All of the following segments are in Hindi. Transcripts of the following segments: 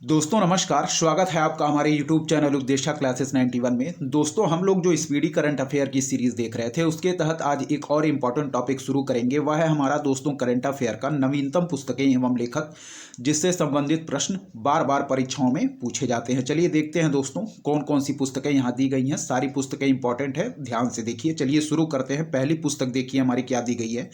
दोस्तों नमस्कार, स्वागत है आपका हमारे YouTube चैनल उपदेशा क्लासेस 91 में। दोस्तों हम लोग जो स्पीडी करंट अफेयर की सीरीज देख रहे थे उसके तहत आज एक और इम्पॉर्टेंट टॉपिक शुरू करेंगे। वह है हमारा दोस्तों करंट अफेयर का नवीनतम पुस्तकें एवं लेखक जिससे संबंधित प्रश्न बार बार परीक्षाओं में पूछे जाते हैं। चलिए देखते हैं दोस्तों कौन कौन सी पुस्तकें यहाँ दी गई हैं। सारी पुस्तकें इंपॉर्टेंट है, ध्यान से देखिए। चलिए शुरू करते हैं। पहली पुस्तक देखिए हमारी क्या दी गई है।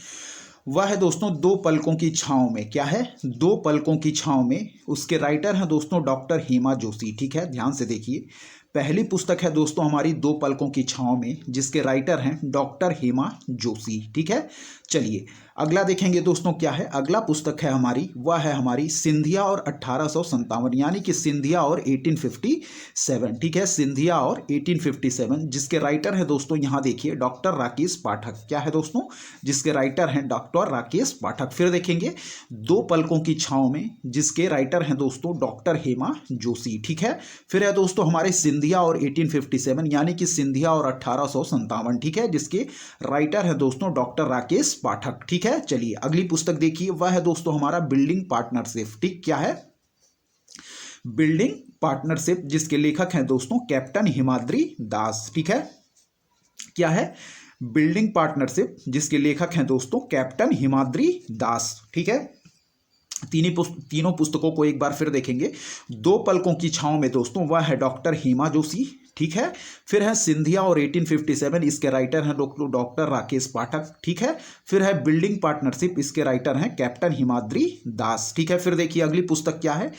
वह है दोस्तों दो पलकों की छांव में। क्या है? दो पलकों की छांव में। उसके राइटर हैं दोस्तों डॉक्टर हेमा जोशी। ठीक है, ध्यान से देखिए। पहली पुस्तक है दोस्तों हमारी दो पलकों की छांव में, जिसके राइटर हैं डॉक्टर हेमा जोशी। ठीक है, चलिए अगला देखेंगे दोस्तों। क्या है? अगला पुस्तक है हमारी, वह है हमारी सिंधिया और 1857, यानी कि सिंधिया और 1857। ठीक है, सिंधिया और 1857, जिसके राइटर है दोस्तों यहाँ देखिए डॉक्टर राकेश पाठक। क्या है दोस्तों? जिसके राइटर हैं डॉक्टर राकेश पाठक। फिर देखेंगे दो पलकों की छांव में, जिसके राइटर हैं दोस्तों डॉक्टर हेमा जोशी। ठीक है, फिर है दोस्तों हमारे सिंधिया और 1857, यानी कि सिंधिया और 1857। ठीक है, जिसके राइटर है दोस्तों डॉक्टर राकेश पाठक। ठीक है, चलिए अगली पुस्तक देखिए। वह है दोस्तों हमारा बिल्डिंग पार्टनरशिप। ठीक, क्या है? बिल्डिंग पार्टनरशिप, जिसके लेखक हैं दोस्तों कैप्टन हिमाद्री दास। ठीक है, क्या है? बिल्डिंग पार्टनरशिप, जिसके लेखक हैं दोस्तों कैप्टन हिमाद्री दास। ठीक है, तीनों पुस्तकों को एक बार फिर देखेंगे। दो पलकों की छांव में दोस्तों वह है डॉक्टर हेमा जोशी। ठीक है, फिर है सिंधिया और 1857, इसके राइटर हैं डॉक्टर राकेश पाठक। ठीक है, फिर है बिल्डिंग पार्टनरशिप, इसके राइटर हैं कैप्टन हिमाद्री दास। ठीक है, फिर देखिए अगली पुस्तक क्या है।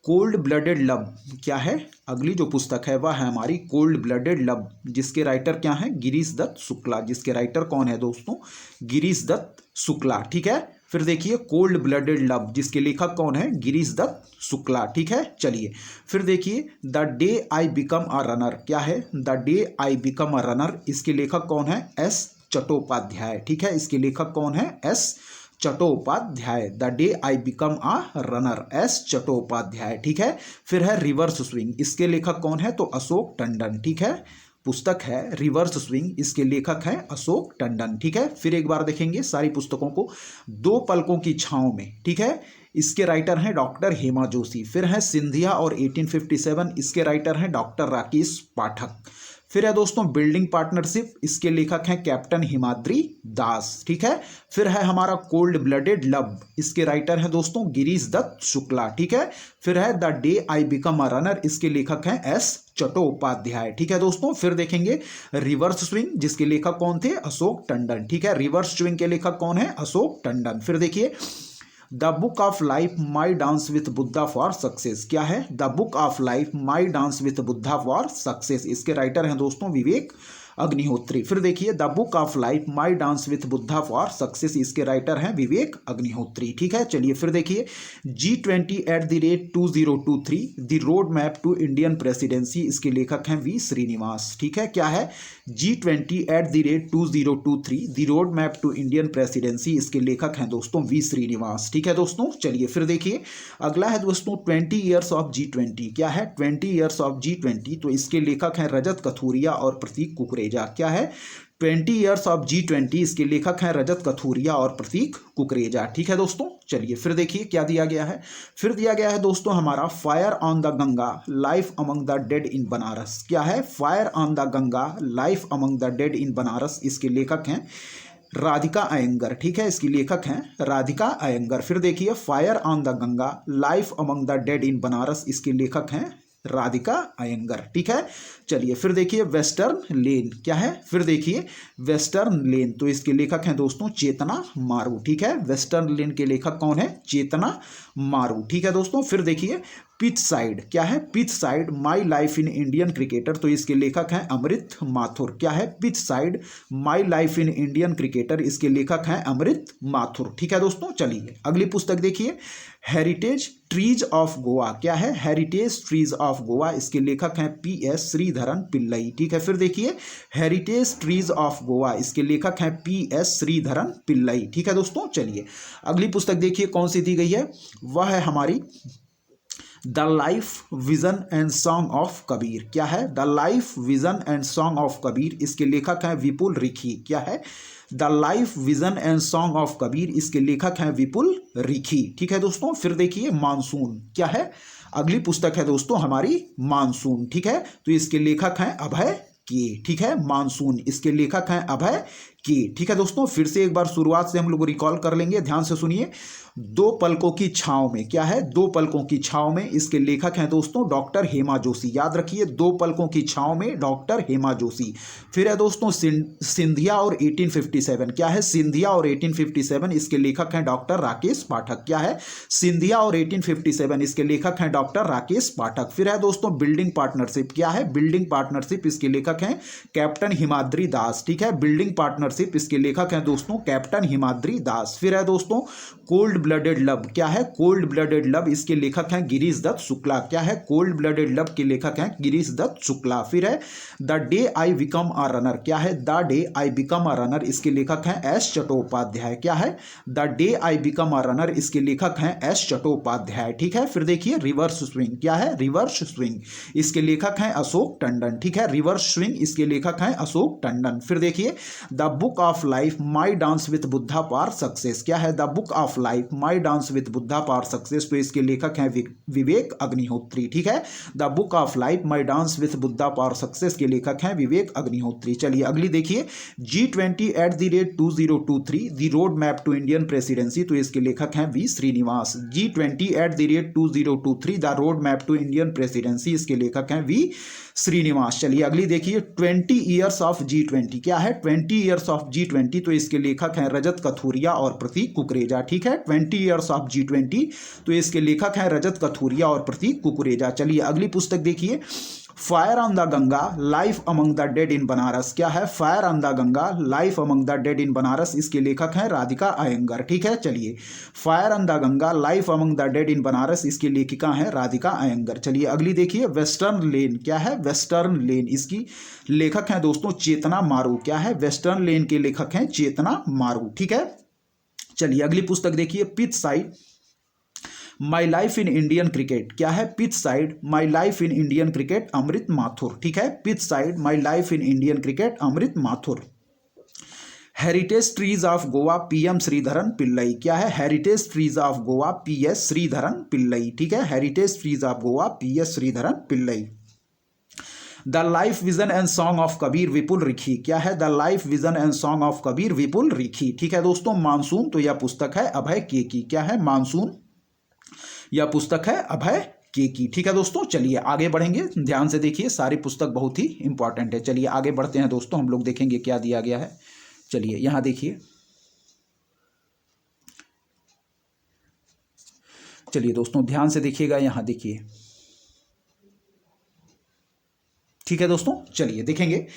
Cold blooded love. क्या है? अगली जो पुस्तक है वह है हमारी कोल्ड ब्लडेड लव, जिसके राइटर क्या है गिरीश दत्त शुक्ला। जिसके राइटर कौन है दोस्तों? गिरीश दत्त शुक्ला। ठीक है, फिर देखिए कोल्ड ब्लडेड लव, जिसके लेखक कौन है? गिरीश दत्त शुक्ला। ठीक है, चलिए फिर देखिए the day I become a runner. क्या है? The day I become a runner, इसके लेखक कौन है? एस चट्टोपाध्याय। ठीक है, इसके लेखक कौन है? S Chattopadhyay. The day I become a runner, S Chattopadhyay. ठीक है, फिर है रिवर्स स्विंग, इसके लेखक कौन है? तो अशोक टंडन। ठीक है, पुस्तक है रिवर्स स्विंग, इसके लेखक हैं अशोक टंडन। ठीक है, फिर एक बार देखेंगे सारी पुस्तकों को। दो पलकों की छांव में। ठीक है, इसके राइटर हैं डॉक्टर हेमा जोशी। फिर है सिंधिया और 1857, इसके राइटर हैं डॉक्टर राकेश पाठक। फिर है दोस्तों बिल्डिंग पार्टनरशिप, इसके लेखक हैं कैप्टन हिमाद्री दास। ठीक है, फिर है हमारा कोल्ड ब्लडेड लव, इसके राइटर हैं दोस्तों गिरीश दत्त शुक्ला। ठीक है, फिर है the day I become a runner, इसके लेखक हैं एस चट्टोपाध्याय। ठीक है दोस्तों, फिर देखेंगे रिवर्स स्विंग, जिसके लेखक कौन थे? अशोक टंडन। ठीक है, रिवर्स स्विंग के लेखक कौन है? अशोक टंडन। फिर देखिए the book of life my dance with Buddha for success. क्या है? The book of life my dance with Buddha for success, इसके राइटर हैं दोस्तों विवेक अग्निहोत्री। फिर देखिए the book of life my dance with Buddha for success, इसके राइटर हैं विवेक अग्निहोत्री। ठीक है, चलिए फिर देखिए G20@2023 the road map to Indian presidency, इसके लेखक हैं वी श्रीनिवास। ठीक है, क्या है? G20@2023 the road map to Indian presidency, इसके लेखक हैं दोस्तों वी श्रीनिवास। ठीक है दोस्तों, चलिए फिर देखिए अगला है दोस्तों 20 ईयर्स ऑफ G20। क्या है? 20 ईयर्स ऑफ G20, तो इसके लेखक हैं रजत कथूरिया और प्रतीक कुकरेजा। क्या है? 20 ईयर्स ऑफ G20, इसके लेखक हैं रजत कथूरिया और प्रतीक कुकरेजा। ठीक है दोस्तों, चलिए फिर देखिए क्या दिया गया है। फिर दिया गया है दोस्तों हमारा fire on the Ganga life among the dead in Banaras. क्या है? Fire on the Ganga life among the dead in Banaras, इसके लेखक हैं राधिका अयंगर। ठीक है, इसकी लेखक हैं राधिका अयंगर। फिर देखिए fire on the Ganga life among the dead in Banaras, इसके लेखक हैं राधिका अयंगर। ठीक है, चलिए फिर देखिए वेस्टर्न लेन। क्या है? फिर देखिए वेस्टर्न लेन, तो इसके लेखक हैं दोस्तों चेतना मारू। ठीक है, वेस्टर्न लेन के लेखक कौन है? चेतना मारू। ठीक है दोस्तों, फिर देखिए पिच साइड। क्या है? Pitch side my life in Indian cricketer, तो इसके लेखक हैं अमृत माथुर। क्या है? Pitch side my life in Indian cricketer, इसके लेखक हैं अमृत माथुर। ठीक है दोस्तों, चलिए अगली पुस्तक देखिए हेरिटेज ट्रीज ऑफ गोवा। क्या है? हेरिटेज ट्रीज ऑफ गोवा, इसके लेखक हैं PS श्रीधरन पिल्लई। ठीक है, फिर देखिए हेरिटेज ट्रीज ऑफ गोवा, इसके लेखक हैं PS श्रीधरन पिल्लई। ठीक है दोस्तों, चलिए अगली पुस्तक देखिए कौन सी दी गई है। वह है हमारी the life vision and song of Kabir. क्या है? The life vision and song of Kabir. इसके लेखक हैं विपुल रिखी। क्या है? The life vision and song of Kabir. इसके लेखक हैं विपुल रिखी। ठीक है दोस्तों। फिर देखिए मानसून। क्या है? अगली पुस्तक है दोस्तों हमारी मानसून। ठीक है, तो इसके लेखक हैं अभय के। ठीक है, मानसून, इसके लेखक हैं अभय के। ठीक है दोस्तों, फिर से एक बार शुरुआत से हम लोग रिकॉल कर लेंगे, ध्यान से सुनिए। दो पलकों की छांव में। क्या है? दो पलकों की छांव में। इसके लेखक हैं दोस्तों डॉक्टर हेमा जोशी। याद रखिए, दो पलकों की छांव में डॉक्टर हेमा जोशी। फिर है दोस्तों सिंधिया और 1857। क्या है? सिंधिया और 1857। इसके लेखक हैं डॉक्टर राकेश पाठक। क्या है? सिंधिया और 1857। इसके लेखक हैं डॉक्टर राकेश पाठक। फिर है दोस्तों बिल्डिंग पार्टनरशिप। क्या है? Building partnership. इसके लेखक हैं कैप्टन हिमाद्री दास। ठीक है, बिल्डिंग पार्टनरशिप। इसके लेखक हैं दोस्तों कैप्टन हिमाद्री दास। फिर है दोस्तों कोल्ड ब्लडेड लव। क्या है? Cold blooded love. इसके लेखक हैं गिरीश दत्त शुक्ला। क्या है? कोल्ड ब्लडेड लव के लेखक हैं गिरीश दत्त शुक्ला। फिर है the day I become a runner. क्या है? The day I become a runner. इसके लेखक हैं एस चट्टोपाध्याय। क्या है? The day I become a runner. इसके लेखक हैं एस चट्टोपाध्याय। ठीक है, फिर देखिए रिवर्स स्विंग। क्या है? Reverse swing. इसके लेखक हैं अशोक टंडन। ठीक है, रिवर्स स्विंग। इसके लेखक हैं अशोक टंडन। फिर देखिए the book of life my dance with Buddha for success. क्या है? The book of life my dance with Buddha for success. तो इसके लेखक हैं विवेक अग्निहोत्री। ठीक है, the book of life my dance with Buddha for success के लेखक हैं विवेक अग्निहोत्री। चलिए अगली देखिए G20@2023 the road map to Indian presidency. तो इसके लेखक हैं V Srinivas. G20@2023 the road map to Indian presidency. इसके लेखक हैं वी श्रीनिवास। चलिए अगली देखिए 20 ईयर्स ऑफ G20। क्या है? 20 ईयर्स ऑफ G20। तो इसके लेखक हैं रजत कथूरिया और प्रतीक कुकरेजा। ठीक है, 20 ईयर्स ऑफ G20। तो इसके लेखक हैं रजत कथूरिया और प्रतीक कुकरेजा। चलिए अगली पुस्तक देखिए fire on the Ganga life among the dead in Banaras. क्या है? Fire on the Ganga life among the dead in Banaras. इसके लेखक हैं राधिका अयंगर। ठीक है, चलिए fire on the Ganga life among the dead in Banaras. इसकी लेखिका हैं राधिका अयंगर। चलिए अगली देखिए वेस्टर्न लेन। क्या है? वेस्टर्न लेन। इसकी लेखक हैं दोस्तों चेतना मारू। क्या है? वेस्टर्न लेन के लेखक हैं चेतना मारू। ठीक है, चलिए अगली पुस्तक देखिए pitch side my life in Indian cricket. क्या है? Pitch side my life in Indian cricket Amrit Mathur. ठीक है, pitch side my life in Indian cricket Amrit Mathur. Heritage trees of Goa PM Sreedharan Pillai. क्या है? Heritage trees of Goa PS Sreedharan Pillai. ठीक है, heritage trees of Goa PS Sreedharan Pillai. The life vision and song of Kabir Vipul Rikhi. क्या है? The life vision and song of Kabir Vipul Rikhi. ठीक है दोस्तों, मानसून। तो यह पुस्तक है अभय के की। क्या है? मानसून। यह पुस्तक है अभय के की। ठीक है दोस्तों, चलिए आगे बढ़ेंगे, ध्यान से देखिए, सारी पुस्तक बहुत ही इंपॉर्टेंट है। चलिए आगे बढ़ते हैं दोस्तों, हम लोग देखेंगे क्या दिया गया है। चलिए यहां देखिए, चलिए दोस्तों ध्यान से देखिएगा, यहां देखिए। ठीक है दोस्तों, चलिए देखेंगे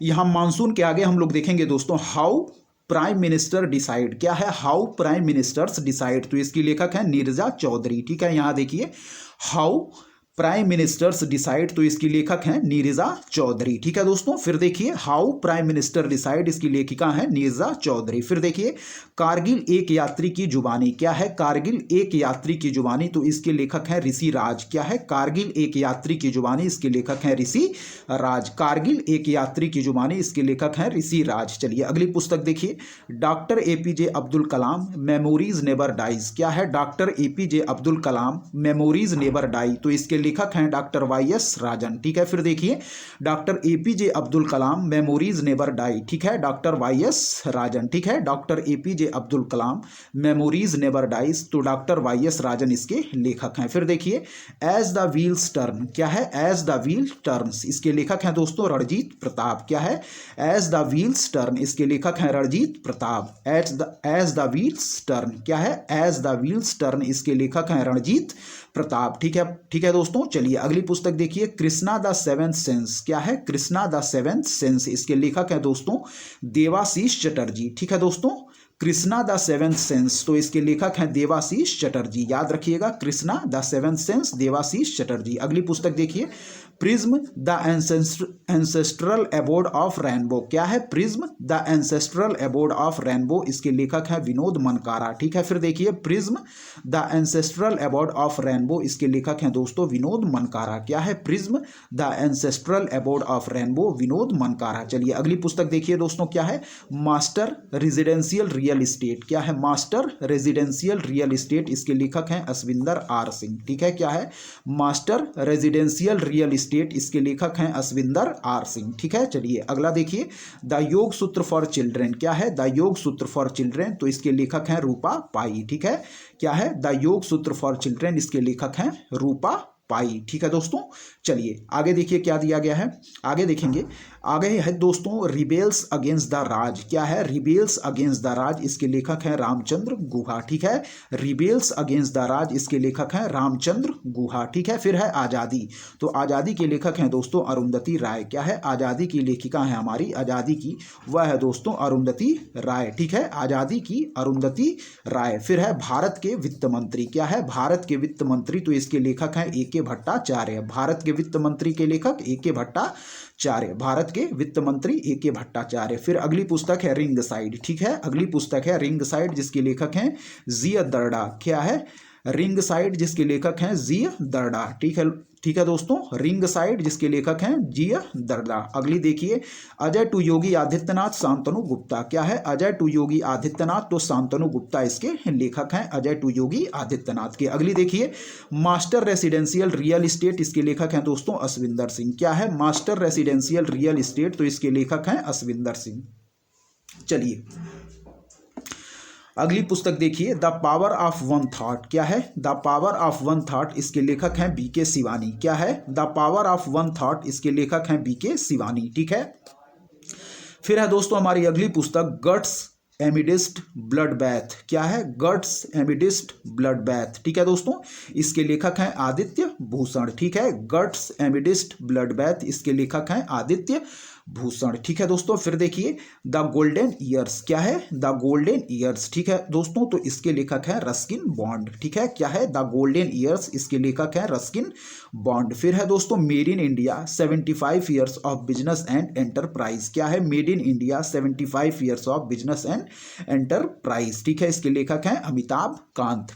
यहां मानसून के आगे हम लोग देखेंगे दोस्तों हाउ प्राइम मिनिस्टर डिसाइड। क्या है? How prime ministers decide. तो इसकी लेखक है नीरजा चौधरी। ठीक है, यहां देखिए हाउ प्राइम मिनिस्टर्स डिसाइड। तो इसकी लेखक हैं नीरजा चौधरी। ठीक है दोस्तों, फिर देखिए हाउ प्राइम मिनिस्टर डिसाइड। इसकी लेखिका है नीरजा चौधरी। फिर देखिए कारगिल एक यात्री की जुबानी। क्या है? कारगिल एक यात्री की जुबानी। तो इसके लेखक हैं ऋषि राज। क्या है? कारगिल एक यात्री की जुबानी। इसके लेखक हैं ऋषि राज। कारगिल एक यात्री की जुबानी। इसके लेखक हैं ऋषि राज। चलिए अगली पुस्तक देखिए doctor APJ Abdul Kalam memories never dies. क्या है? Doctor APJ Abdul Kalam memories never die. तो इसके लेखक हैं डॉक्टर YS राजन। ठीक है, फिर देखिए doctor APJ Abdul Kalam memories never die. ठीक है, डॉक्टर YS राजन। ठीक है, doctor APJ Abdul Kalam memories never dies. तो डॉक्टर YS राजन इसके लेखक हैं। फिर देखिए एज द व्हील्स टर्न। क्या है? As the wheel turns. इसके लेखक हैं दोस्तों रणजीत प्रताप। क्या है? As the wheels turn. इसके लेखक हैं Ranjit Pratap. As the wheels turn. क्या है? As the wheels turn. इसके लेखक हैं रणजीत प्रताप। ठीक है, ठीक है दोस्तों, चलिए अगली पुस्तक देखिए कृष्णा द सेवेंथ सेंस। क्या है? Krishna the seventh sense. इसके लेखक है दोस्तों देवाशीष चटर्जी। ठीक है दोस्तों, कृष्णा द सेवेंथ सेंस, तो इसके लेखक हैं देवाशीष चटर्जी, याद रखिएगा Krishna the seventh sense, Debashish Chatterjee. अगली पुस्तक देखिए, prism the ancestral abode of rainbow, क्या है? Prism the ancestral abode of rainbow, इसके लेखक हैं विनोद मनकारा, ठीक है। फिर देखिए prism the ancestral abode of rainbow, इसके लेखक हैं दोस्तों विनोद मनकारा, क्या है? Prism the ancestral abode of rainbow, Vinod Mankara. चलिए अगली पुस्तक देखिए दोस्तों, क्या है? मास्टर रेजिडेंशियल रियल इस्टेट, क्या है? मास्टर रेजिडेंशियल रियल इस्टेट, इसके लेखक हैं असविंदर आर सिंह, ठीक है। क्या है? मास्टर रेजिडेंशियल रियल इस्टेट, इसके लेखक हैं असविंदर आर सिंह, ठीक है। चलिए अगला देखिए, the yoga sutra for children, क्या है? The yoga sutra for children, तो इसके लेखक हैं रूपा पाई, ठीक है। क्या है? The yoga sutra for children, इसके लेखक हैं रूपा पाई, ठीक है दोस्तों। चलिए आगे देखिए क्या दिया गया है, आगे देखेंगे। आगे है दोस्तों रिबेल्स अगेंस्ट द राज, क्या है? रिबेल्स अगेंस्ट द राज, इसके लेखक हैं रामचंद्र गुहा, ठीक है। रिबेल्स अगेंस्ट द राज, इसके लेखक हैं रामचंद्र गुहा, ठीक है। फिर है आज़ादी, तो आज़ादी के लेखक हैं दोस्तों अरुंधति राय, क्या है? आज़ादी की लेखिका है हमारी आज़ादी की, वह है दोस्तों अरुंधति राय, ठीक है। आज़ादी की अरुंधति राय। फिर है भारत के वित्त मंत्री, क्या है? भारत के वित्त मंत्री, तो इसके लेखक हैं ए.के. भट्टाचार्य, भारत के वित्त मंत्री के लेखक ए.के. भट्टाचार्य, भारत के वित्त मंत्री ए.के. भट्टाचार्य। फिर अगली पुस्तक है रिंग साइड, ठीक है। अगली पुस्तक है रिंग साइड, जिसके लेखक हैं जिया दर्डा, क्या है? रिंग साइड, जिसके लेखक हैं जिया दर्डा, ठीक है, ठीक है दोस्तों। रिंग साइड, जिसके लेखक हैं जिया दर्डा। अगली देखिए, अजय टू योगी आदित्यनाथ शांतनु गुप्ता, क्या है? अजय टू योगी आदित्यनाथ, तो शांतनु गुप्ता इसके लेखक हैं, अजय टू योगी आदित्यनाथ के। अगली देखिए, मास्टर रेसिडेंशियल रियल इस्टेट, इसके लेखक हैं दोस्तों असविंदर सिंह, क्या है? मास्टर रेसिडेंशियल रियल इस्टेट, तो इसके लेखक हैं असविंदर सिंह। चलिए अगली पुस्तक देखिए, the power of one thought, क्या है? The power of one thought, इसके लेखक हैं बी.के. शिवानी, क्या है? The power of one thought, इसके लेखक हैं बी.के. शिवानी, ठीक है। फिर है दोस्तों हमारी अगली पुस्तक गट्स एमिडिस्ट ब्लड बैथ, क्या है? गट्स एमिडिस्ट ब्लड बैथ, ठीक है दोस्तों। इसके लेखक हैं आदित्य भूषण, ठीक है। गट्स एमिडिस्ट ब्लड बैथ, इसके लेखक हैं आदित्य भूषण, ठीक है दोस्तों। फिर देखिए द गोल्डन ईयर्स, क्या है? द गोल्डन ईयर्स, ठीक है दोस्तों, तो इसके लेखक हैं रस्किन बॉन्ड, ठीक है। क्या है? द गोल्डन ईयर्स, इसके लेखक हैं रस्किन बॉन्ड। फिर है दोस्तों made in India 75 years of business and enterprise, क्या है? Made in India 75 years of business and enterprise, ठीक है। इसके लेखक हैं अमिताभ कांत,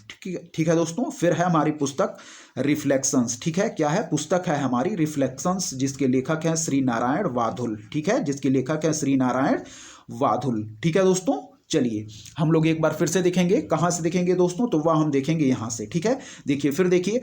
ठीक है दोस्तों। फिर है हमारी पुस्तक रिफ्लेक्शंस, ठीक है। क्या है? पुस्तक है हमारी रिफ्लेक्शंस, जिसके लेखक हैं श्री नारायण वाधुल, ठीक है, जिसके लेखक हैं श्री नारायण वाधुल, ठीक है दोस्तों। चलिए हम लोग एक बार फिर से देखेंगे, कहां से देखेंगे दोस्तों? तो वह हम देखेंगे यहां से, ठीक है। देखिए फिर देखिए,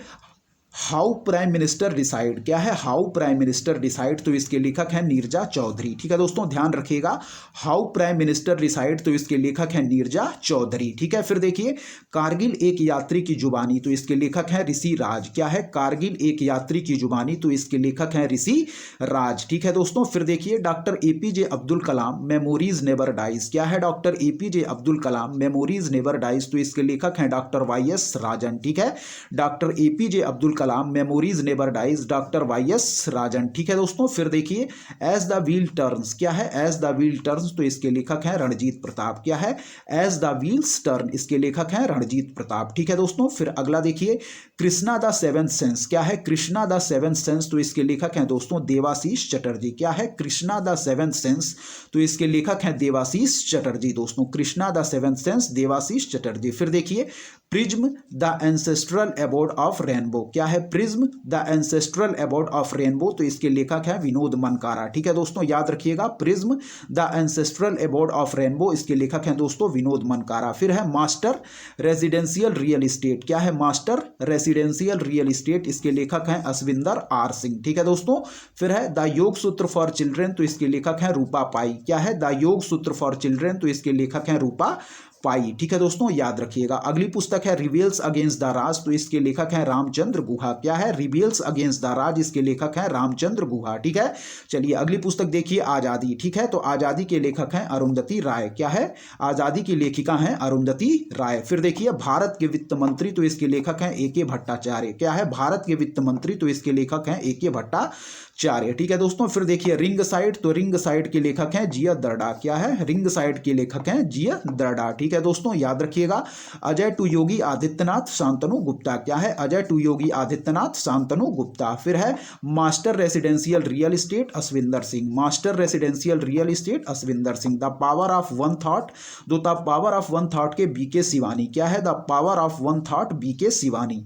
हाउ प्राइम मिनिस्टर डिसाइड, क्या है? हाउ प्राइम मिनिस्टर डिसाइड, तो इसके लेखक हैं नीरजा चौधरी, ठीक है दोस्तों, ध्यान रखिएगा। हाउ प्राइम मिनिस्टर डिसाइड, तो इसके लेखक हैं नीरजा चौधरी, ठीक है। फिर देखिए कारगिल एक यात्री की जुबानी, तो इसके लेखक हैं ऋषि राज, क्या है? कारगिल एक यात्री की जुबानी, तो इसके लेखक हैं ऋषि राज, ठीक है दोस्तों। फिर देखिए doctor APJ. Abdul Kalam memories never dies, क्या है? Doctor APJ. Abdul Kalam memories never dies, तो इसके लेखक हैं डॉक्टर वाई.एस. राजन, ठीक है। Doctor APJ. Abdul Kalam memories never dies, doctor YS. Rajan, ठीक है दोस्तों। फिर देखिए एज द व्हील टर्न्स, क्या है? एज द व्हील टर्न्स, तो इसके लेखक हैं रणजीत प्रताप, क्या है? एज द व्हील्स टर्न, इसके लेखक हैं रणजीत प्रताप, ठीक है दोस्तों। फिर अगला देखिए कृष्णा द सेवेंथ सेंस, क्या है? कृष्णा द सेवेंथ सेंस, तो इसके लेखक हैं दोस्तों देवाशीष चटर्जी, क्या है? कृष्णा द सेवेंथ सेंस, तो इसके लेखक हैं देवाशीष चटर्जी दोस्तों। Krishna the seventh sense, Debashish Chatterjee. फिर देखिए prism the ancestral abode of rainbow, क्या है? Prism the ancestral abode of rainbow, तो इसके लेखक हैं विनोद मनकारा, ठीक है दोस्तों, याद रखिएगा prism the ancestral abode of rainbow, इसके लेखक हैं दोस्तों विनोद मनकारा। फिर है मास्टर रेजिडेंशियल रियल इस्टेट, क्या है? मास्टर रेजिडेंशियल रियल इस्टेट, इसके लेखक हैं असविंदर आर सिंह, ठीक है दोस्तों। फिर है the yoga sutra for children, तो इसके लेखक हैं रूपा पाई, क्या है? The yoga sutra for children, तो इसके लेखक हैं रूपा पाई, ठीक है दोस्तों, याद रखिएगा। अगली पुस्तक है रिबेल्स अगेंस्ट द राज, तो इसके लेखक हैं रामचंद्र गुहा, क्या है? रिबेल्स अगेंस्ट द राज, इसके लेखक हैं रामचंद्र गुहा, ठीक है। चलिए अगली पुस्तक देखिए आजादी, ठीक है, तो आजादी के लेखक हैं अरुंधति राय, क्या है? आजादी की लेखिका हैं अरुंधति राय। फिर देखिए भारत के वित्त मंत्री, तो इसके लेखक हैं ए.के. भट्टाचार्य, क्या है? भारत के वित्त मंत्री, तो इसके लेखक हैं ए.के. भट्टाचार्य, ठीक है दोस्तों। फिर देखिए रिंग साइड, तो रिंग साइड के लेखक हैं जिया दर्डा, क्या है? रिंग साइड के लेखक हैं जिया दर्डा, ठीक ठीक है दोस्तों, याद रखिएगा। अजय टू योगी आदित्यनाथ शांतनु गुप्ता, क्या है? अजय टू योगी आदित्यनाथ शांतनु गुप्ता। फिर है master residential real estate Ashwinder Singh, master residential real estate Ashwinder Singh. The power of one thought, दो the power of one thought के बीके शिवानी, क्या है? The power of one thought BK Shivani.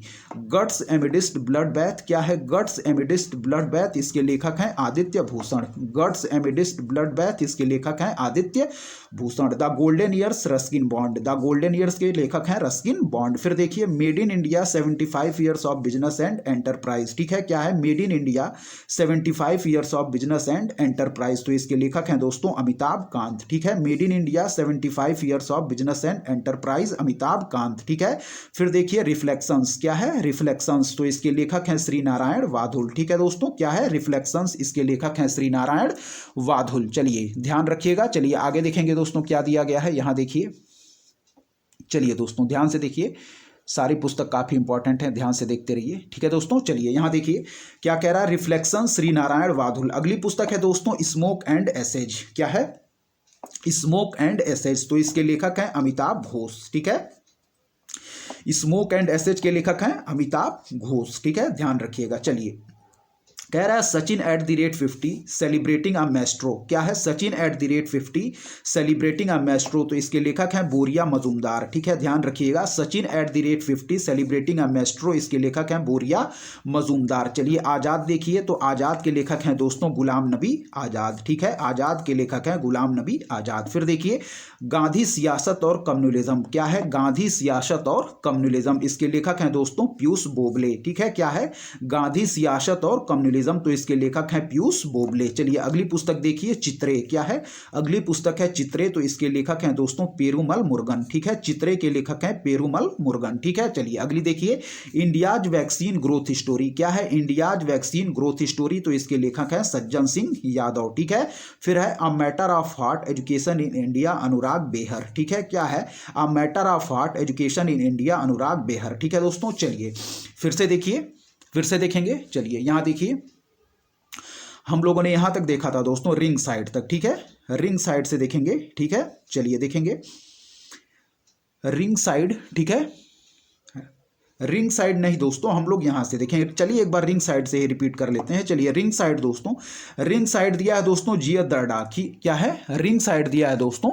Guts amidst blood bath, क्या है? गट्स एमिडिस्ट ब्लड बैथ, इसके लेखक हैं Aditya Bhushan. Guts amidst blood bath, इसके लेखक हैं Aditya Bhushan. The golden years Ruskin Bond, the golden years के लेखक हैं रस्किन बॉन्ड। फिर देखिए made in India 75 years of business and enterprise, ठीक है, क्या है? Made in India 75 years of business and enterprise, तो इसके लेखक हैं दोस्तों अमिताभ कांत, ठीक है। Made in India 75 years of business and enterprise, Amitabh Kant, ठीक है। फिर देखिए रिफ्लेक्शंस, क्या है? रिफ्लेक्शंस, तो इसके लेखक हैं श्री नारायण वाधुल, ठीक है दोस्तों, क्या है? रिफ्लेक्शंस, इसके लेखक हैं श्री नारायण वाधुल। चलिए ध्यान रखिएगा। चलिए आगे देखेंगे दोस्तों क्या दिया गया है, यहां देखिए। चलिए दोस्तों ध्यान से देखिए, सारी पुस्तक काफी इंपॉर्टेंट है, ध्यान से देखते रहिए, ठीक है दोस्तों। चलिए यहां देखिए क्या कह रहा है, रिफ्लेक्शन श्री नारायण वाधुल। अगली पुस्तक है दोस्तों स्मोक एंड एसेज, क्या है? स्मोक एंड एसेज, तो इसके लेखक हैं अमिताभ घोष, ठीक है। स्मोक एंड एसेज के लेखक हैं अमिताभ घोष, ठीक है, ध्यान रखिएगा। चलिए कह रहा है Sachin eight the rate 50 celebrating a Maestro, क्या है? Sachin eight the rate 50 celebrating a Maestro, तो इसके लेखक हैं बोरिया मजूमदार, ठीक है, ध्यान रखिएगा। Sachin eight the rate 50 celebrating a Maestro, इसके लेखक हैं बोरिया मजूमदार। चलिए आजाद देखिए, तो आजाद के लेखक हैं दोस्तों गुलाम नबी आजाद, ठीक है, आजाद के लेखक हैं गुलाम नबी आजाद। फिर देखिए गांधी सियासत और कम्युनलिज्म, क्या है? गांधी सियासत और कम्युनलिज्म, इसके लेखक हैं दोस्तों पीयूष बोबले, ठीक है, क्या है? गांधी सियासत और कम्युनलिज्म, तो इसके लेखक हैं पीयूष बोबले। चलिए अगली पुस्तक देखिए चित्रे, क्या है? अगली पुस्तक है चित्रे, तो इसके लेखक हैं दोस्तों पेरूमल मुरुगन, ठीक है, चित्रे के लेखक हैं पेरूमल मुरुगन, ठीक है। चलिए अगली देखिए इंडियाज वैक्सीन ग्रोथ स्टोरी, क्या है? इंडियाज वैक्सीन ग्रोथ स्टोरी, तो इसके लेखक हैं सज्जन सिंह यादव, ठीक है। फिर है a matter of heart education in India Anurag Behar, ठीक है, क्या है? A matter of heart education in India Anurag Behar, ठीक है दोस्तों। चलिए फिर से देखिए, फिर से देखेंगे। चलिए यहां देखिए हम लोगों ने यहां तक देखा था दोस्तों रिंग साइड तक, ठीक है, रिंग साइड से देखेंगे, ठीक है। चलिए देखेंगे रिंग साइड, ठीक है, रिंग साइड नहीं दोस्तों, हम लोग यहां से देखेंगे। चलिए एक बार रिंग साइड से ही रिपीट कर लेते हैं। चलिए रिंग साइड दोस्तों, रिंग साइड दिया है दोस्तों जिया दर्डा की, क्या है? रिंग साइड दिया है दोस्तों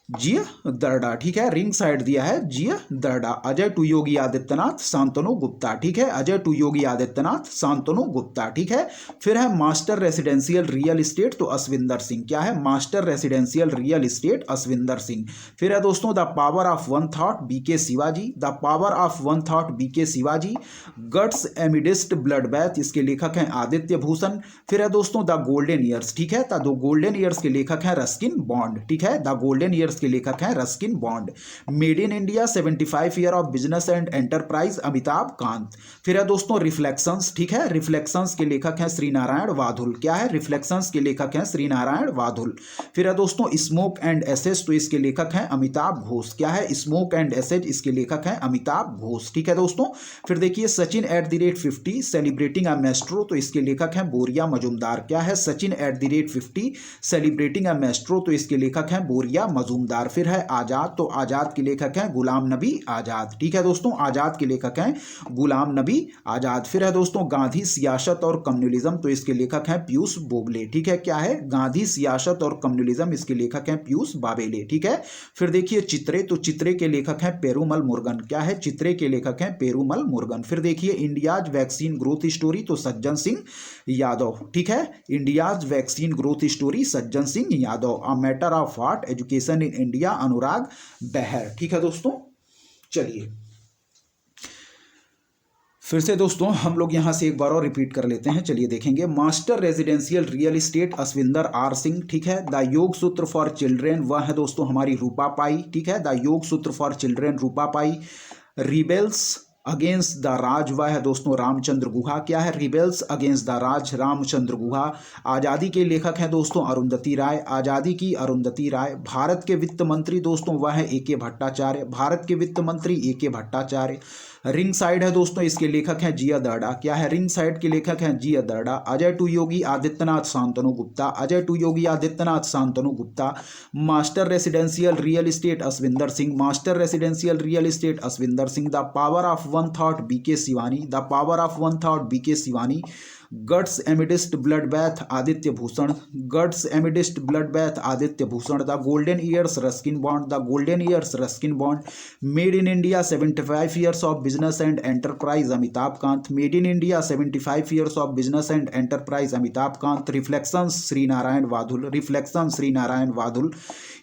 जिया दर्डा, ठीक है, रिंग साइड दिया है जिया दर्डा। अजय टू योगी आदित्यनाथ शांतनु गुप्ता, ठीक है, अजय टू योगी आदित्यनाथ शांतनु गुप्ता, ठीक है। फिर है मास्टर रेसिडेंशियल रियल एस्टेट, तो अश्विंदर सिंह, क्या है? Master residential real estate Ashwinder Singh. फिर है दोस्तों the power of one thought BK Shivaji, the power of one thought BK Shivaji. Guts amidst blood bath, इसके लेखक हैं आदित्य भूषण। फिर है दोस्तों द गोल्डन ईयर्स, ठीक है, द गोल्डन ईयर्स के लेखक हैं रस्किन बॉन्ड, ठीक है, द गोल्डन ईयर्स के लेखक हैं Ruskin Bond. Made in India 75 year of business and enterprise Amitabh Kant. फिर है दोस्तों रिफ्लेक्शंस, ठीक है, रिफ्लेक्शंस के लेखक हैं श्री नारायण वाधुल, क्या है? रिफ्लेक्शंस के लेखक हैं श्री नारायण वाधुल। फिर है दोस्तों स्मोक एंड एसेज, तो इसके लेखक हैं अमिताभ घोष, क्या है? स्मोक एंड एसेज, इसके लेखक हैं अमिताभ घोष, ठीक है दोस्तों। फिर देखिए Sachin eight the rate 50 celebrating a Maestro, तो इसके लेखक हैं बोरिया मजूमदार, क्या है? Sachin eight the rate 50 celebrating a Maestro, तो इसके लेखक हैं बोरिया मजूमदार। फिर है आजाद, तो आजाद के लेखक हैं गुलाम नबी आजाद, ठीक है दोस्तों, आजाद के लेखक हैं गुलाम नबी आजाद। फिर है दोस्तों गांधी सियासत और कम्युनलिज्म, तो इसके लेखक हैं पीयूष बोबले, ठीक है, क्या है? गांधी सियासत और कम्युनलिज्म, इसके लेखक हैं पीयूष बाबेले, ठीक है। फिर देखिए चित्रे, तो चित्रे के लेखक हैं पेरूमल मुरुगन, क्या है? चित्रे के लेखक हैं पेरूमल मुरुगन। फिर देखिए इंडियाज वैक्सीन ग्रोथ स्टोरी, तो सज्जन सिंह यादव, ठीक है, India's vaccine growth story Sajjan Singh Yadav. A matter of heart education in India Anurag Behar, ठीक है दोस्तों। चलिए फिर से दोस्तों हम लोग यहां से एक बार और रिपीट कर लेते हैं। चलिए देखेंगे master residential real estate Ashwinder R Singh, ठीक है। The yoga sutra for children, वह है दोस्तों हमारी रूपा पाई, ठीक है, the yoga sutra for children Rupa Pai. Rebels against the Raj, वह है दोस्तों रामचंद्र गुहा, क्या है? Rebels against the Raj Ramachandra Guha. आज़ादी के लेखक हैं दोस्तों अरुंधति राय, आज़ादी की अरुंधति राय। भारत के वित्त मंत्री दोस्तों वह है ए के भट्टाचार्य, भारत के वित्त मंत्री ए के भट्टाचार्य। रिंग साइड है दोस्तों, इसके लेखक हैं जिया दर्डा। क्या है? रिंग साइड के लेखक हैं Jiya Darda. Ajay to Yogi Adityanath Shantanu Gupta, Ajay to Yogi Adityanath Shantanu Gupta. Master residential real estate Ashwinder Singh, master residential real estate Ashwinder Singh. The power of one thought BK Shivani, the power of one thought BK Shivani. Guts amidst blood bath Aditya Bhushan, guts amidst blood bath Aditya Bhushan. The golden years Ruskin Bond, the golden years Ruskin Bond. Made in India 75 years of business and enterprise Amitabh Kant, made in India 75 years of business and enterprise Amitabh Kant. Reflections Shri Narayan Vaghul, reflections Shri Narayan Vaghul.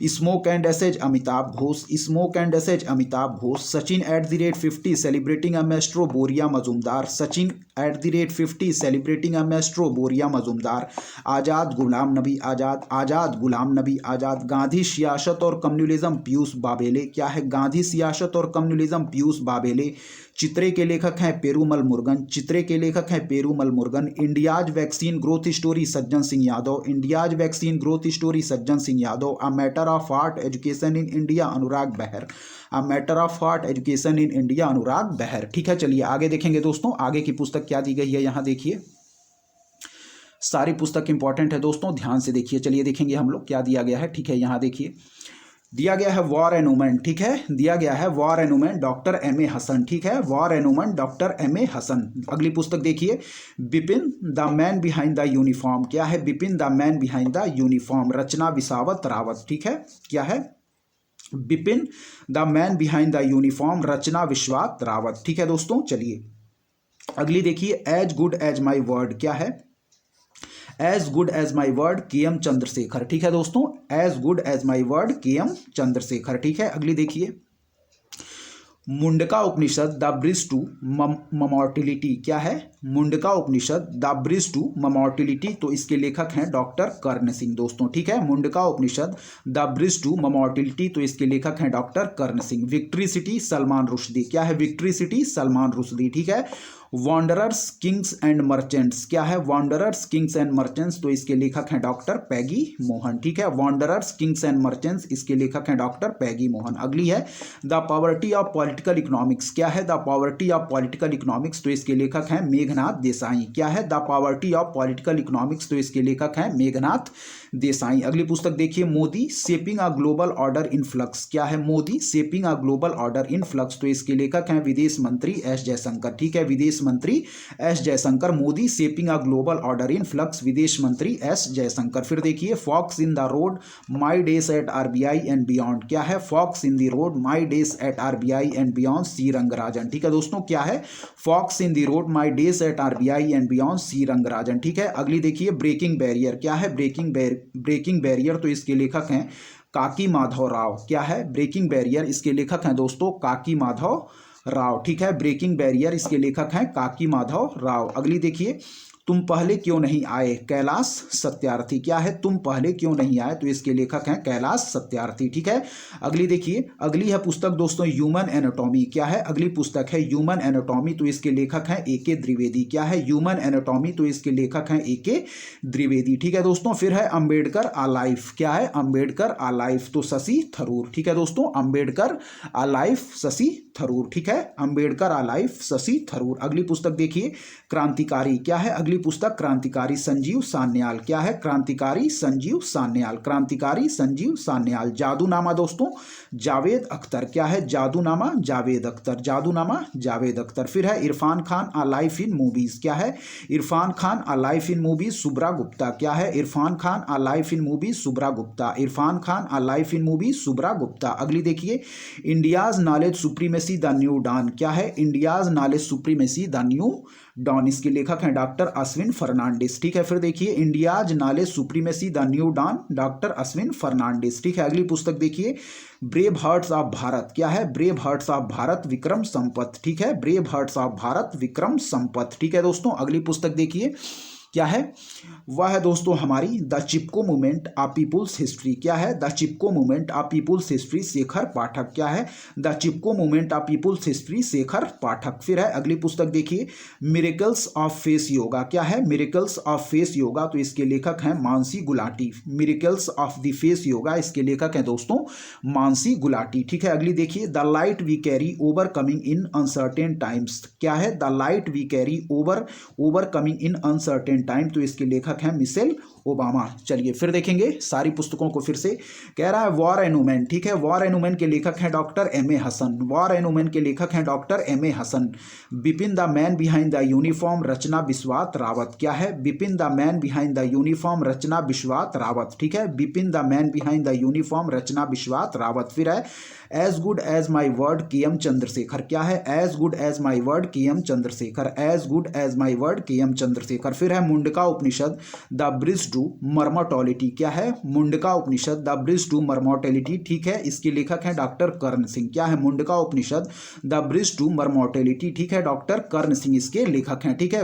Smoke and ashes Amitabh Ghosh, smoke and ashes Amitabh Ghosh. Sachin @50 celebrating a maestro Boria Majumdar, Sachin @50 celebrating a maestro Boria Majumdar. आज़ाद गुलाम नबी आज़ाद, आज़ाद गुलाम नबी आज़ाद। गांधी सियासत और कम्युनलिज्म पीयूष बाबेले। क्या है? गांधी सियासत और कम्युनलिज्म पीयूष बाबेले। चित्रे के लेखक हैं पेरूमल मुरुगन, चित्रे के लेखक हैं Perumal Murugan. India's vaccine growth story Sajjan Singh Yadav, India's vaccine growth story Sajjan Singh Yadav. A matter of art education in India Anurag Behar, a matter of art education in India Anurag Behar. ठीक है, चलिए आगे देखेंगे दोस्तों, आगे की पुस्तक क्या दी गई है यहाँ देखिए। सारी पुस्तक इंपॉर्टेंट है दोस्तों, ध्यान से देखिए। चलिए देखेंगे हम लोग क्या दिया गया है। ठीक है, यहाँ देखिए दिया गया है वॉर एंड वुमेन। ठीक है, दिया गया है war and women doctor M A Hasan. ठीक है, war and women doctor M A Hasan. अगली पुस्तक देखिए Bipin the man behind the uniform. क्या है? Bipin the man behind the uniform. Rachna Bisht Rawat. ठीक है, क्या है? Bipin the man behind the uniform, Rachna Bisht Rawat. ठीक है दोस्तों, चलिए अगली देखिए as good as my word. क्या है? As good as my word KM. Chandrasekhar. ठीक है दोस्तों, as good as my word KM. Chandrasekhar. ठीक है, अगली देखिए Mundaka Upanishad the bridge to immortality. क्या है? Mundaka Upanishad the bridge to immortality, तो इसके लेखक हैं डॉक्टर कर्ण सिंह दोस्तों। ठीक है, Mundaka Upanishad the bridge to immortality, तो इसके लेखक हैं doctor Karan Singh. Victory city Salman Rushdie. क्या है? Victory city Salman Rushdie. ठीक है, वॉन्डरर्स किंग्स एंड मर्चेंट्स। क्या है? वॉन्डरर्स किंग्स एंड मर्चेंट्स, तो इसके लेखक हैं डॉक्टर पैगी मोहन। ठीक है, वॉन्डरर्स किंग्स एंड मर्चेंट्स, इसके लेखक हैं डॉक्टर पैगी मोहन। अगली है the poverty of political economics. क्या है? The poverty of political economics, तो इसके लेखक हैं मेघनाथ देसाई। क्या है? The poverty of political economics, तो इसके लेखक हैं मेघनाथ देसाई। अगली पुस्तक देखिए Modi shaping a global order in flux. क्या है? Modi shaping a global order in flux, तो इसके लेखक हैं विदेश मंत्री एस जयशंकर। ठीक है, विदेश मंत्री S Jaishankar. Modi shaping a global order in flux, विदेश मंत्री एस जयशंकर। फिर देखिए fox in the road my days at RBI and beyond. क्या है? Fox in the road my days at RBI and beyond C Rangarajan. ठीक है दोस्तों, क्या है? Fox in the road my days at RBI and beyond C Rangarajan. ठीक है, अगली देखिए ब्रेकिंग बैरियर। क्या है? ब्रेकिंग बैरियर, तो इसके लेखक हैं काकी माधव राव। क्या है? ब्रेकिंग बैरियर, इसके लेखक हैं दोस्तों काकी माधव राव। ठीक है, ब्रेकिंग बैरियर, इसके लेखक हैं काकी माधव राव। अगली देखिए तुम पहले क्यों नहीं आए, कैलाश सत्यार्थी। क्या है? तुम पहले क्यों नहीं आए, तो इसके लेखक हैं कैलाश सत्यार्थी। ठीक है, अगली देखिए अगली है पुस्तक दोस्तों ह्यूमन एनाटॉमी। क्या है? अगली पुस्तक है ह्यूमन एनाटॉमी, तो इसके लेखक हैं ए.के. द्विवेदी। क्या है? ह्यूमन एनाटॉमी, तो इसके लेखक हैं ए.के. द्विवेदी। ठीक है दोस्तों, फिर है अंबेडकर आ लाइफ। क्या है? अंबेडकर आ लाइफ, तो शशि थरूर। ठीक है दोस्तों, अंबेडकर आ लाइफ शशि थरूर। ठीक है, अंबेडकर आ लाइफ शशि थरूर। अगली पुस्तक देखिए क्रांतिकारी। क्या है? अगली पुस्तक क्रांतिकारी संजीव सान्याल। क्या है? क्रांतिकारी संजीव सान्याल, क्रांतिकारी संजीव सान्याल। जादूनामा दोस्तों जावेद अख्तर। क्या है? जादूनामा जावेद अख्तर, जादूनामा जावेद अख्तर। फिर है Irrfan Khan a life in movies. क्या है? Irrfan Khan a life in movies Shubhra Gupta. क्या है? Irrfan Khan a life in movies Shubhra Gupta, Irrfan Khan a life in movies Shubhra Gupta. अगली देखिए India's knowledge supremacy the new dawn. क्या है? India's knowledge supremacy the new dawn, इसके लेखक हैं डॉक्टर अश्विन फर्नांडिस। ठीक है, फिर देखिए India's knowledge supremacy the new dawn, doctor Ashwin Fernandes. ठीक है, अगली पुस्तक देखिए ब्रेव हार्ट्स ऑफ भारत। क्या है? Brave hearts of Bharat Vikram Sampath. ठीक है, brave hearts of Bharat Vikram Sampath. ठीक है दोस्तों, अगली पुस्तक देखिए क्या है? वह है दोस्तों हमारी the Chipko movement a people's history. क्या है? The Chipko movement a people's history, Shekhar Pathak. क्या है? The Chipko movement a people's history, Shekhar Pathak. फिर है अगली पुस्तक देखिए, मिरेकल्स ऑफ फेस योगा। क्या है? मिरेकल्स ऑफ फेस योगा, तो इसके लेखक हैं Mansi Gulati. Miracles of the face yoga, इसके लेखक हैं दोस्तों मानसी गुलाटी। ठीक है, अगली देखिए, the light we carry over coming in uncertain times. क्या है? The light we carry over coming in uncertain time, तो इसके लेखक हैं मिशेल ओबामा। चलिए फिर देखेंगे सारी पुस्तकों को फिर से। कह रहा है वॉर एंड वुमेन। ठीक है, वॉर एंड वुमेन के लेखक हैं doctor M A Hasan. War and women के लेखक हैं doctor M A Hasan. Bipin the man behind the uniform, Rachna Bisht Rawat. क्या है? Bipin the man behind the uniform, Rachna Bisht Rawat. ठीक है, Bipin the man behind the uniform, Rachna Bisht Rawat. फिर है as good as my word K M Chandrasekhar. क्या है? As good as my word K M Chandrasekhar. As good as my word K M Chandrashekhar. फिर है Mundaka Upanishad the bridge to मर्मोर्टेलिटी। क्या है? Mundaka Upanishad the bridge to मर्मोर्टेलिटी। ठीक है, इसके लेखक हैं डॉक्टर कर्ण सिंह। क्या है? Mundaka Upanishad the bridge to मर्मोर्टेलिटी। ठीक है, डॉक्टर कर्ण सिंह इसके लेखक हैं। ठीक है,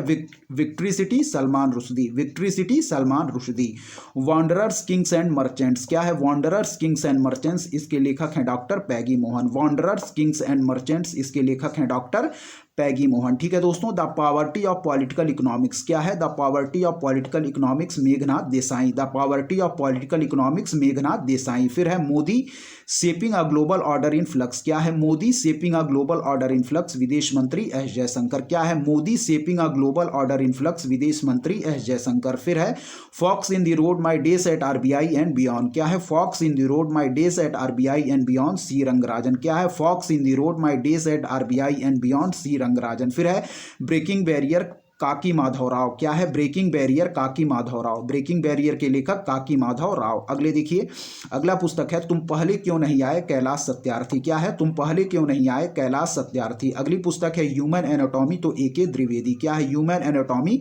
victory city Salman Rushdie. Victory city Salman Rushdie. Wanderers Kings and merchants. क्या है? वॉन्डरर्स किंग्स एंड मर्चेंट्स, इसके लेखक हैं doctor Peggy Mohan. Wanderers Kings and merchants, इसके लेखक हैं डॉक्टर पैगी मोहन। ठीक है दोस्तों, the poverty of political economics. क्या है? The poverty of political economics, Meghnath Desai. The poverty of political economics, Meghnath Desai. फिर है Modi shaping a global order in flux. क्या है? Modi shaping a global order in flux, विदेश मंत्री एस जयशंकर। क्या है? Modi shaping a global order in flux, विदेश मंत्री एस जयशंकर। फिर है fox in the road my days at RBI and beyond. क्या है? Fox in the road my days at RBI and beyond, C Rangarajan. क्या है? Fox in the road my days at RBI and beyond, C Rangarajan. फिर है ब्रेकिंग बैरियर काकी माधव राव। क्या है? ब्रेकिंग बैरियर काकी माधव राव। ब्रेकिंग बैरियर के लेखक काकी माधव राव। अगले देखिए, अगला पुस्तक है तुम पहले क्यों नहीं आए, कैलाश सत्यार्थी। क्या है? तुम पहले क्यों नहीं आए, कैलाश सत्यार्थी। अगली पुस्तक है ह्यूमन एनाटॉमी, तो ए के द्विवेदी। क्या है? ह्यूमन एनाटॉमी,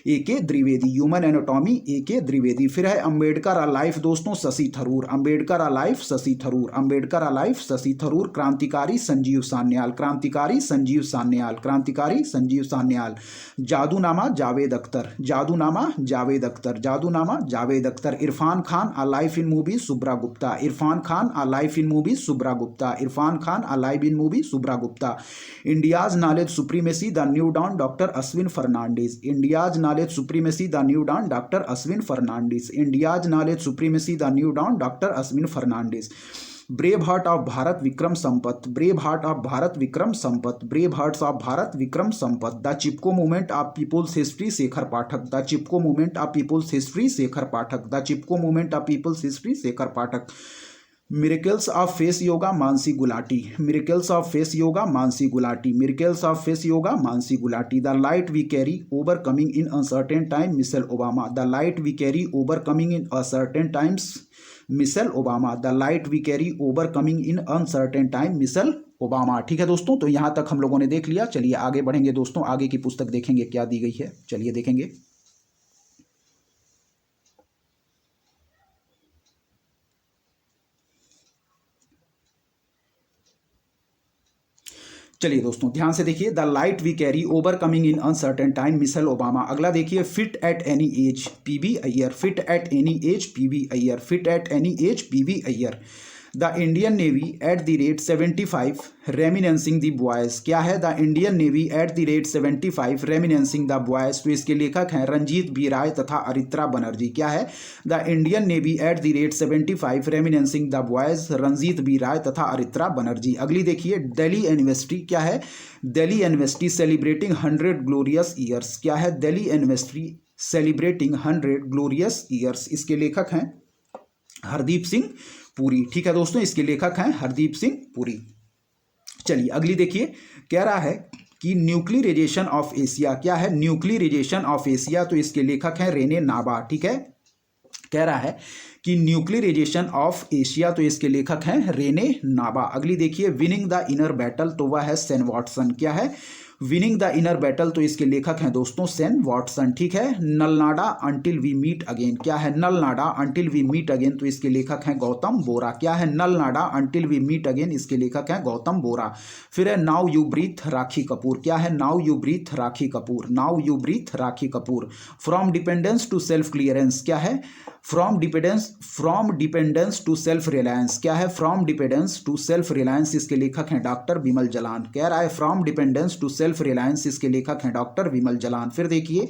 ए के द्विवेदी। ह्यूमन एनाटॉमी, ए के द्विवेदी। फिर है अंबेडकर अ लाइफ दोस्तों, Shashi Tharoor. Ambedkar a life, Shashi Tharoor. Ambedkar a life, Shashi Tharoor. Krantikari Sanjeev Sanyal. Krantikari Sanjeev Sanyal. Krantikari Sanjeev Sanyal. Jadunama Javed Akhtar. Jadunama Javed Akhtar. Jadunama Javed Akhtar. Irrfan Khan a life in movie, Subhra Gupta. Irrfan Khan a life in movie, Subhra Gupta. Irrfan Khan a life in movie, Subhra Gupta. India's knowledge supremacy the new dawn, doctor Ashwin Fernandes. India's knowledge supremacy the new dawn, doctor Ashwin Fernandes. India's knowledge supremacy the new dawn, doctor Ashwin Fernandes. Brave heart of Bharat Vikram Sampath. Brave heart of Bharat Vikram Sampath. Brave hearts of Bharat Vikram Sampath. The Chipko movement of people's history, Shekhar Pathak. The Chipko movement of people's history, Shekhar Pathak. The Chipko movement of people's history, Shekhar Pathak. Miracles of face yoga, Mansi Gulati. Miracles of face yoga, Mansi Gulati. Miracles of face yoga, Mansi Gulati. The light we carry over coming in uncertain time, Michelle Obama. The light we carry over coming in uncertain times, Michelle Obama. The light we carry over coming in uncertain time, Michelle Obama. ठीक है दोस्तों, तो यहाँ तक हम लोगों ने देख लिया। चलिए आगे बढ़ेंगे दोस्तों, आगे की पुस्तक देखेंगे क्या दी गई है। चलिए देखेंगे। चलिए दोस्तों ध्यान से देखिए, the light we carry over coming in uncertain time, Michelle Obama. अगला देखिए, fit at any age, PB Iyer. Fit at any age, PB Iyer. Fit at any age, PB Iyer. The Indian navy at the rate 75 reminiscing the boys. क्या है? The Indian navy at the rate 75 reminiscing the boys, तो इसके लेखक हैं रंजीत बी राय तथा अरित्रा बनर्जी। क्या है? The Indian navy at the rate 75 reminiscing the boys, Ranjit B Rai तथा अरित्रा बनर्जी। अगली देखिए, दिल्ली यूनिवर्सिटी। क्या है? Delhi university celebrating 100 glorious years. क्या है? Delhi university celebrating 100 glorious years, इसके लेखक हैं हरदीप सिंह पुरी। ठीक है दोस्तों, इसके लेखक हैं हरदीप सिंह पुरी। चलिए अगली देखिए, कह रहा है कि न्यूक्लियराइजेशन ऑफ एशिया। क्या है? न्यूक्लियराइजेशन ऑफ एशिया, तो इसके लेखक हैं रेने नाबा। ठीक है, कह रहा है कि न्यूक्लियराइजेशन ऑफ एशिया, तो इसके लेखक हैं रेने नाबा। अगली देखिए, विनिंग द इनर बैटल, तो वह है सेन वाटसन। क्या है? विनिंग द इनर बैटल, तो इसके लेखक हैं दोस्तों सेन वॉटसन। ठीक है। Nalanda until we meet again, क्या है Nalanda until we meet again, तो इसके लेखक हैं गौतम बोरा। क्या है Nalanda until we meet again, इसके लेखक हैं गौतम बोरा। फिर है now you breathe Rakhi Kapoor. क्या है now you breathe Rakhi Kapoor, now you breathe Rakhi Kapoor. From dependence to self clearance, क्या है from dependence to self reliance, क्या है from dependence to self reliance, इसके लेखक हैं डॉक्टर विमल जलान। कह रहा है from dependence to self reliance, इसके लेखक हैं डॉक्टर विमल जलान। फिर देखिए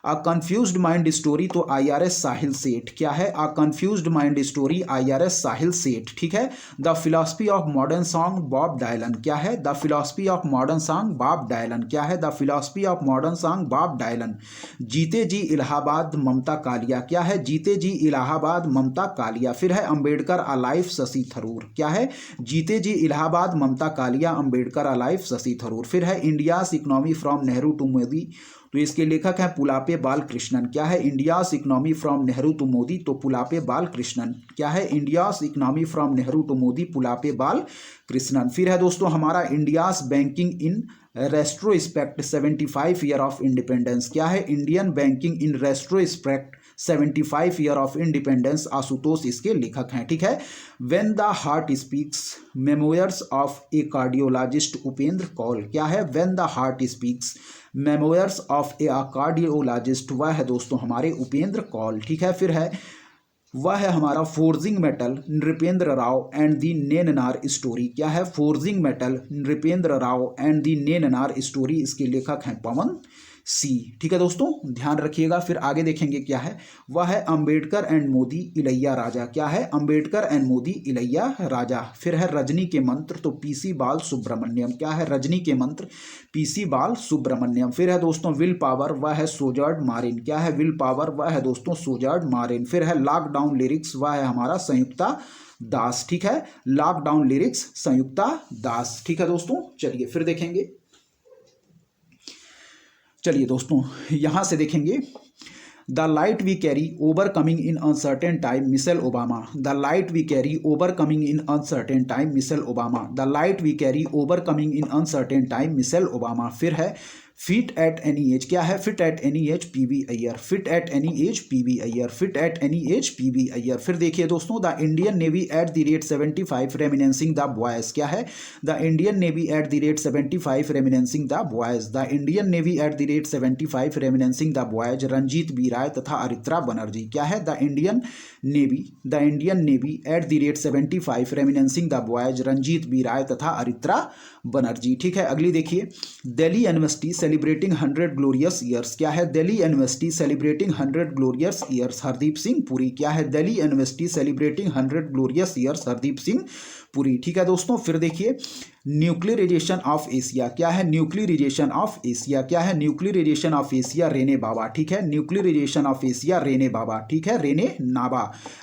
अ कंफ्यूज्ड माइंड स्टोरी, तो IRS साहिल सेठ। क्या है a confused mind story, IRS Sahil Seth. ठीक है। The philosophy of modern song Bob Dylan, क्या है the philosophy of modern song Bob Dylan, क्या है the philosophy of modern song Bob Dylan. जीते जी इलाहाबाद ममता कालिया, क्या है जीते जी इलाहाबाद ममता कालिया। फिर है अंबेडकर अलाइफ शशि थरूर, क्या है जीते जी इलाहाबाद ममता कालिया, अंबेडकर अलाइफ शशि थरूर। फिर है India's economy from Nehru to Modi, तो इसके लेखक हैं पुलापे बालकृष्णन। क्या है India's economy from Nehru to Modi, तो पुलापे बालकृष्णन। क्या है India's economy from Nehru to Modi, Pulapre Balakrishnan. फिर है दोस्तों हमारा India's banking in retrospect 75 year of independence, क्या है Indian banking in retrospect 75 year of independence, Ashutosh इसके लेखक हैं। ठीक है। When the heart speaks, memoirs of a cardiologist, Upendra Kaul. क्या है when the heart speaks, memoirs of a cardiologist, वह है दोस्तों हमारे उपेंद्र कौल। ठीक है। फिर है वह है हमारा forging metal, Nripendra Rao and the Nennar story. क्या है forging metal, Nripendra Rao and the Nennar story, इसके लेखक हैं पवन सी। ठीक है दोस्तों, ध्यान रखिएगा। फिर आगे देखेंगे क्या है, वह है अंबेडकर एंड मोदी इलैया राजा। क्या है अंबेडकर एंड मोदी इलैया राजा। फिर है रजनी के मंत्र, तो PC बाल सुब्रमण्यम। क्या है रजनी के मंत्र, PC बाल सुब्रमण्यम। फिर है दोस्तों विल पावर, वह है सोजार्ड मारिन। क्या है विल पावर, वह है दोस्तों सोजार्ड मारिन। फिर है लॉकडाउन लिरिक्स, वह है हमारा संयुक्ता दास। ठीक है। Lockdown lyrics Sanyukta Das. ठीक है दोस्तों, चलिए फिर देखेंगे। चलिए दोस्तों यहां से देखेंगे the light we carry overcoming in uncertain time, Michelle Obama. The light we carry overcoming in uncertain time, Michelle Obama. The light we carry overcoming in uncertain time, Michelle Obama. फिर है फिट एट एनी एज। क्या है fit at any age, PV Iyer. Fit at any age, PV Iyer. Fit at any age, PV Iyer. फिर देखिए दोस्तों the Indian navy at the rate 75 reminiscing the boys. क्या है the Indian navy at the rate 75 reminiscing the boys. The Indian navy at the rate 75 reminiscing the boys, Ranjit B Rai तथा अरित्रा बनर्जी। क्या है the Indian navy at the rate 75 reminiscing the boys, Ranjit B Rai तथा अरित्रा बनर्जी। ठीक है। अगली देखिए Delhi university celebrating 100 glorious years. क्या है Delhi university celebrating 100 glorious years, Hardeep Singh Puri. क्या है Delhi university celebrating 100 glorious years, Hardeep Singh Puri. ठीक है दोस्तों। फिर देखिए न्यूक्लियराइजेशन ऑफ एशिया। क्या है न्यूक्लियराइजेशन ऑफ एशिया। क्या है nuclearisation of Asia, Rene Baba. ठीक है। Nuclearisation of Asia, Rene Baba. ठीक है। Rene Naba.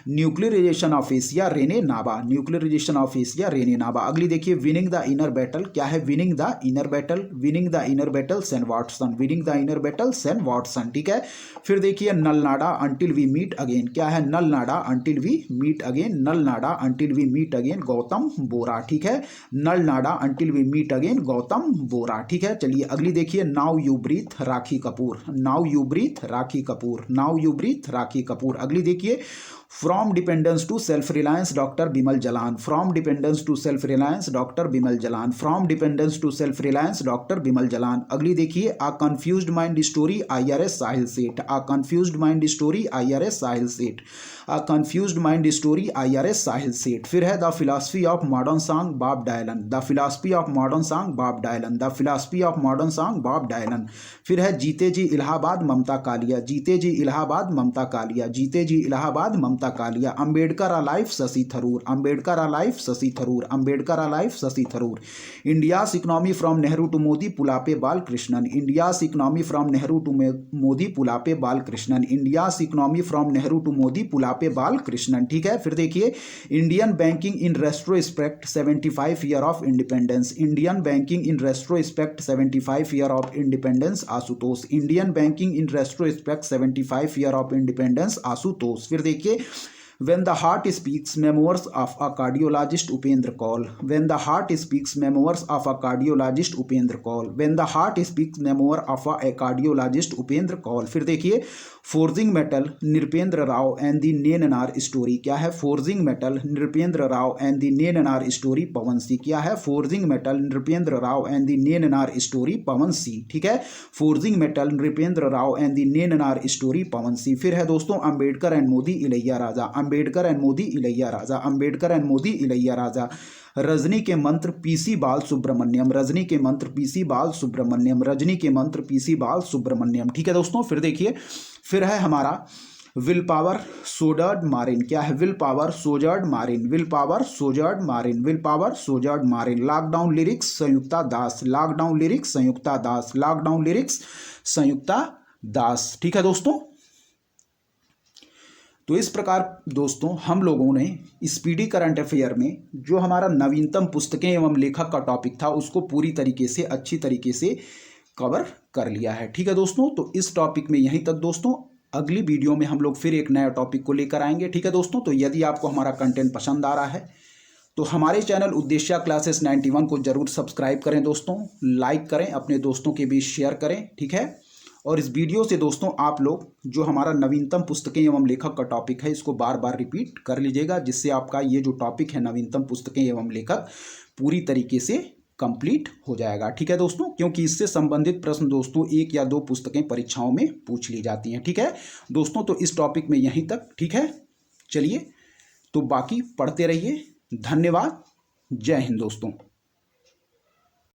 Nuclearisation of Asia, Rene Naba. Nuclearisation of Asia, Rene Naba. अगली देखिए विनिंग द इनर बैटल। क्या है winning the inner battle, winning the inner battle, Shane Watson. Winning the inner battle, Shane Watson. ठीक है। फिर देखिए Nalanda until we meet again. क्या है Nalanda until we meet again, नलनाडा until we meet again, Gautam Bora. ठीक है। Nalanda until we meet again, Gautam Bora. ठीक है। चलिए अगली देखिए now you breathe, Rakhi Kapoor. Now you breathe, Rakhi Kapoor. Now you breathe, Rakhi Kapoor. अगली देखिए from dependence to self reliance, doctor Bimal Jalan. From dependence to self reliance, doctor Bimal Jalan. From dependence to self reliance, doctor Bimal Jalan. अगली देखिए a confused mind story, IRS Sahil सेठ। आ confused mind story, IRS Sahil सेठ। आ confused mind story, IRS Sahil सेठ। फिर है the philosophy of modern song, Bob Dylan. The philosophy of modern song, Bob Dylan. The philosophy of modern song, Bob Dylan. फिर है जीते Jee Allahabad, Mamta Kalia. Jeete Jee Allahabad, Mamta Kalia. Jeete Jee Allahabad, Mamta Kalia. Ambedkar alive, Shashi Tharoor. Ambedkar alive, Shashi Tharoor. Ambedkar alive, Shashi Tharoor. India's economy from Nehru to Modi, Pulapre Balakrishnan. India's economy from Nehru to Modi, Pulapre Balakrishnan. India's economy from Nehru to Modi, Pulapre Balakrishnan. ठीक है। फिर देखिए Indian banking in retrospect 75 year of independence. Indian banking in retrospect 75 year of independence, Ashutosh. Indian banking in retrospect 75 year of independence, Ashutosh. फिर देखिए When the heart speaks, memoirs of a cardiologist Upendra Kaul. When the heart speaks, memoirs of a cardiologist Upendra Kaul. When the heart speaks, memoir of a cardiologist Upendra Kaul. फिर देखिए forging metal Nripendra Rao and the Nennar story क्या है? Forging metal Nripendra Rao and the Nennar story Pavan C क्या है? Forging metal Nripendra Rao and the Nennar story Pavan C. ठीक है, forging metal Nripendra Rao and the Nennar story Pavan C. फिर है दोस्तों Ambedkar and Modi Ilaiyaraaja. Ambedkar and Modi Ilaiyaraaja. Ambedkar and Modi Ilaiyaraaja. Rajini के मंत्र पीसी बाल सुब्रमण्यम। रजनी के मंत्र पीसी बाल सुब्रमण्यम। रजनी के मंत्र पीसी बाल सुब्रमण्यम। ठीक है दोस्तों, फिर देखिए फिर है हमारा विल पावर सोजर्ड मारिन क्या है? Will power Sjoerd Marijne. Will power Sjoerd Marijne. Will power Sjoerd Marijne. Lockdown lyrics Sanyukta Das. Lockdown lyrics Sanyukta Das. Lockdown lyrics Sanyukta Das. ठीक है दोस्तों, तो इस प्रकार दोस्तों हम लोगों ने स्पीडी करंट अफेयर में जो हमारा नवीनतम पुस्तकें एवं लेखक का टॉपिक था उसको पूरी तरीके से अच्छी तरीके से कवर कर लिया है। ठीक है दोस्तों, तो इस टॉपिक में यहीं तक दोस्तों। अगली वीडियो में हम लोग फिर एक नया टॉपिक को लेकर आएंगे। ठीक है दोस्तों, तो यदि आपको हमारा कंटेंट पसंद आ रहा है तो हमारे चैनल उद्देश्य क्लासेस 91 को जरूर सब्सक्राइब करें दोस्तों, लाइक करें, अपने दोस्तों के बीच शेयर करें। ठीक है, और इस वीडियो से दोस्तों आप लोग जो हमारा नवीनतम पुस्तकें एवं लेखक का टॉपिक है इसको बार बार रिपीट कर लीजिएगा, जिससे आपका ये जो टॉपिक है नवीनतम पुस्तकें एवं लेखक पूरी तरीके से कंप्लीट हो जाएगा। ठीक है दोस्तों, क्योंकि इससे संबंधित प्रश्न दोस्तों 1 या 2 पुस्तकें परीक्षाओं में पूछ ली जाती हैं। ठीक है दोस्तों, तो इस टॉपिक में यहीं तक। ठीक है, चलिए तो बाकी पढ़ते रहिए। धन्यवाद। जय हिंद दोस्तों।